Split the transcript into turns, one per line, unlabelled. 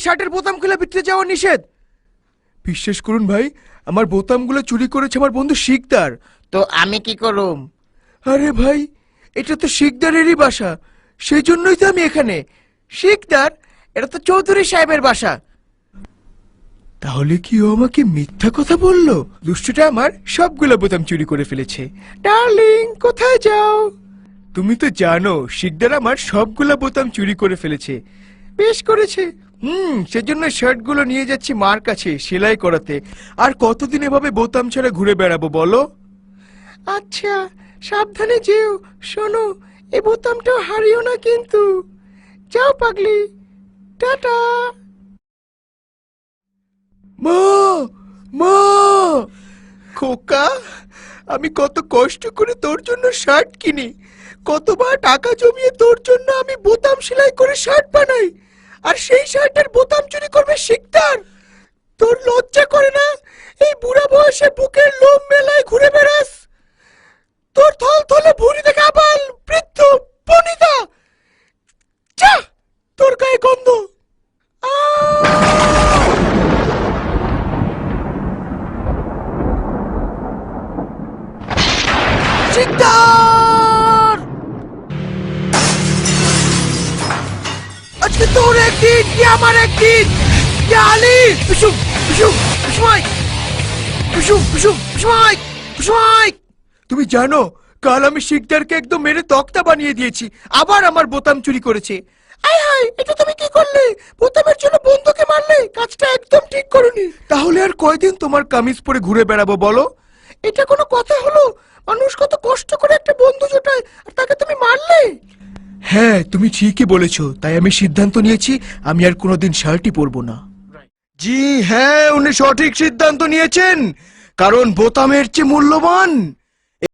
শার্টের বোতাম খুলে ভিতরে যাওয়া নিষেধ। বিশ্বাস করুন ভাই, আমার বোতামগুলো চুরি করেছে আমার বন্ধু শিকদার।
তো আমি কি করুম?
আরে ভাই, এটা তো শিকদারেরই বাসা, সেই জন্যই তো আমি এখানে। শিকদার, এটা তো চৌধুরী সাহেবের বাসা। তাহলে কি ও আমাকে মিথ্যা কথা বললো? দুষ্টুটা আমার সবগুলো বোতাম চুরি করে ফেলেছে। ডার্লিং, কোথায় যাও? তুমি তো জানো শিকদার আমার সবগুলো বোতাম চুরি করে ফেলেছে। বেশ করেছে। সেজন্য শার্টগুলো নিয়ে যাচ্ছি মার কাছে সেলাই করাতে। আর কতদিন এভাবে বোতাম ছাড়া ঘুরে বেড়াবো বলো? আচ্ছা, সাবধানে যেও। শোনো, এই বোতামটাও হারিও না কিন্তু। যাও পাগলি, টাটা। মা, মা! খোকা, আমি কত কষ্ট করে তোর জন্য শার্ট কিনি, কতবার টাকা জমিয়ে তোর জন্য আমি বোতাম সেলাই করে শার্ট বানাই, আর সেই শার্টের বোতাম চুরি করবে শিকদার। তোর লজ্জা করে না? এই বুড়া বয়সে বুকের লোম মেলায় ঘুরে বেড়াস। তোর থল থলে ভুঁড়ি দেখে আবাল বৃদ্ধ বনিতা। যা, তোর গায়ে গন্ধ। শিকদার, আজকে তোর একদিন কি আমার একদিন। আলি পিছু পিছু পিছুমাই, পিছু পিছু পিছুমাই, পিছুমাই। তুমি জানো কাল আমি শিকদারকে একদম মেরে তক্তা বানিয়ে দিয়েছি, আবার আমার বোতাম চুরি করেছে। আয় হায়, এটা তুমি কি করলে? বোতামের জন্য বন্ধুকে মারলে, কাজটা একদম ঠিক করনি। তাহলে আর কয়দিন তোমার কামিজ পরে ঘুরে বেড়াবো বলো? এটা কোনো কথা হলো? মানুষ কত কষ্ট করে একটা বন্ধু জোটায়, আর তাকে তুমি মারলে। হ্যাঁ, তুমি ঠিকই বলেছো, তাই আমি সিদ্ধান্ত নিয়েছি আমি আর কোনোদিন শার্টই পরবো না। জি হ্যাঁ, উনি সঠিক সিদ্ধান্ত নিয়েছেন, কারণ বোতামের চেয়ে মূল্যবান